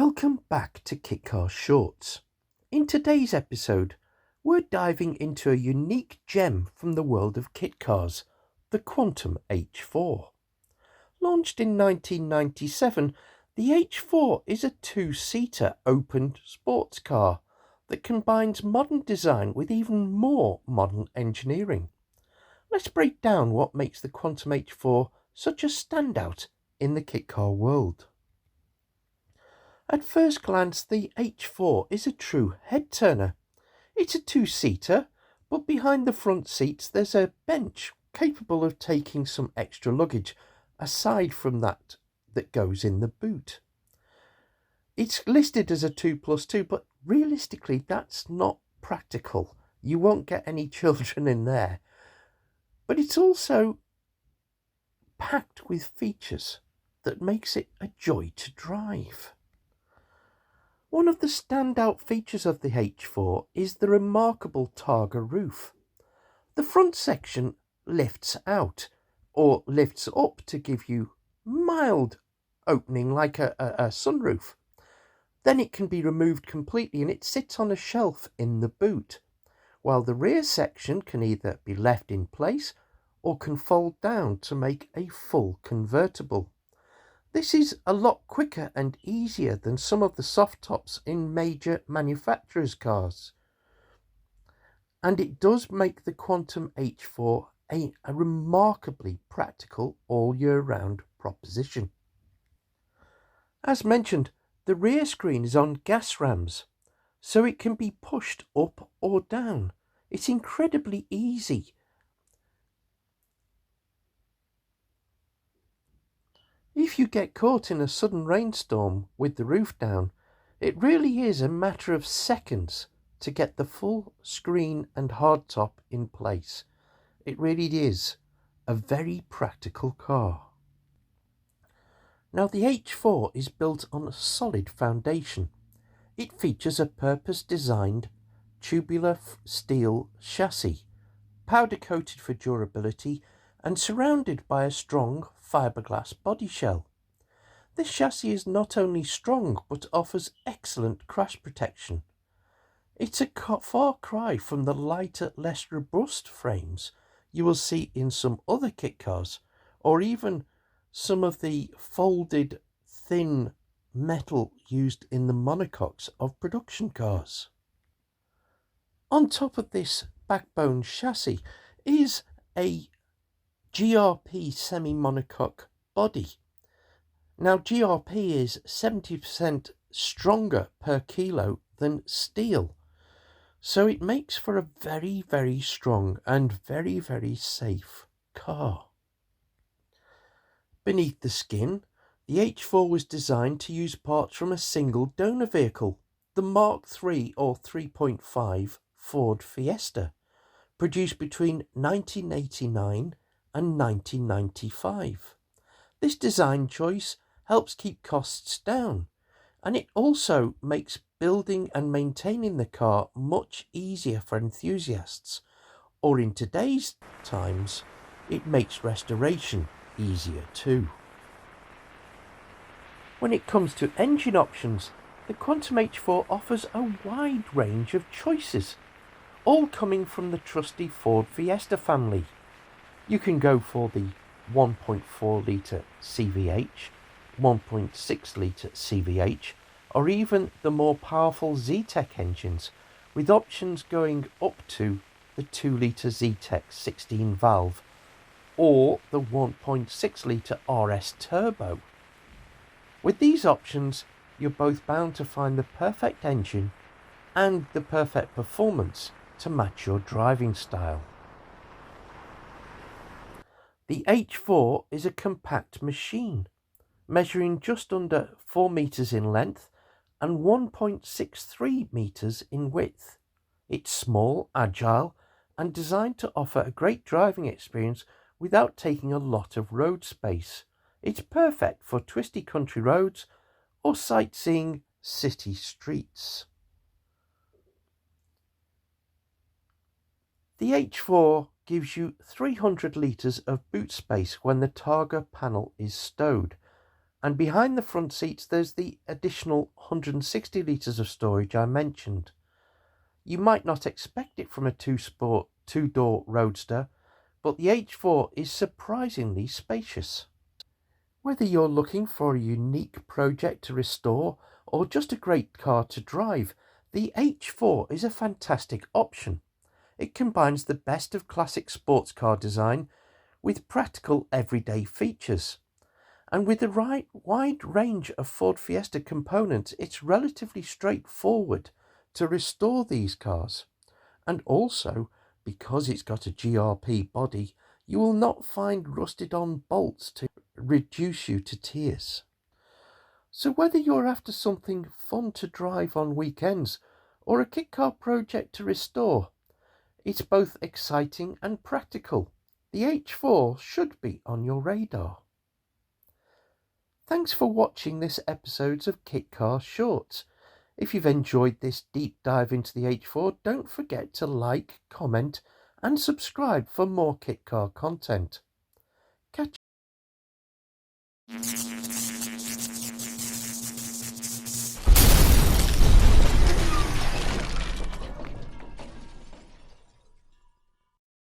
Welcome back to Kitcar Shorts. In today's episode, we're diving into a unique gem from the world of kit cars, the Quantum H4. Launched in 1997, the H4 is a two-seater open sports car that combines modern design with even more modern engineering. Let's break down what makes the Quantum H4 such a standout in the kit car world. At first glance, the H4 is a true head-turner. It's a two-seater, but behind the front seats there's a bench capable of taking some extra luggage, aside from that goes in the boot. It's listed as a 2+2, but realistically that's not practical. You won't get any children in there. But it's also packed with features that makes it a joy to drive. One of the standout features of the H4 is the remarkable Targa roof. The front section lifts out, or lifts up to give you mild opening like a sunroof. Then it can be removed completely and it sits on a shelf in the boot, while the rear section can either be left in place or can fold down to make a full convertible. This is a lot quicker and easier than some of the soft tops in major manufacturers' cars. And it does make the Quantum H4 a remarkably practical all-year-round proposition. As mentioned, the rear screen is on gas rams, so it can be pushed up or down. It's incredibly easy. If you get caught in a sudden rainstorm with the roof down, it really is a matter of seconds to get the full screen and hardtop in place. It really is a very practical car. Now the H4 is built on a solid foundation. It features a purpose-designed tubular steel chassis, powder-coated for durability and surrounded by a strong fiberglass body shell. This chassis is not only strong but offers excellent crash protection. It's a far cry from the lighter, less robust frames you will see in some other kit cars, or even some of the folded thin metal used in the monocoques of production cars. On top of this backbone chassis is a GRP semi-monocoque body. Now GRP is 70% stronger per kilo than steel, so it makes for a very, very strong and very, very safe car. Beneath the skin, the H4 was designed to use parts from a single donor vehicle, the Mark III or 3.5 Ford Fiesta, produced between 1989 and 1995. This design choice helps keep costs down, and it also makes building and maintaining the car much easier for enthusiasts, or in today's times, it makes restoration easier too. When it comes to engine options, the Quantum H4 offers a wide range of choices, all coming from the trusty Ford Fiesta family. You can go for the 1.4 litre CVH, 1.6 litre CVH, or even the more powerful Z-Tech engines, with options going up to the 2 litre Z-Tech 16 valve or the 1.6 litre RS Turbo. With these options, you're both bound to find the perfect engine and the perfect performance to match your driving style. The H4 is a compact machine, measuring just under 4 metres in length and 1.63 metres in width. It's small, agile, and designed to offer a great driving experience without taking a lot of road space. It's perfect for twisty country roads or sightseeing city streets. The H4 gives you 300 litres of boot space when the Targa panel is stowed, And behind the front seats, there's the additional 160 litres of storage I mentioned. You might not expect it from a two-door roadster, but the H4 is surprisingly spacious. Whether you're looking for a unique project to restore or just a great car to drive, the H4 is a fantastic option. It combines the best of classic sports car design with practical everyday features. And with the wide range of Ford Fiesta components, it's relatively straightforward to restore these cars. And also, because it's got a GRP body, you will not find rusted on bolts to reduce you to tears. So whether you're after something fun to drive on weekends or a Kitcar project to restore, it's both exciting and practical. The H4 should be on your radar. Thanks for watching this episode of Kitcar Shorts. If you've enjoyed this deep dive into the H4, don't forget to like, comment and subscribe for more Kitcar content.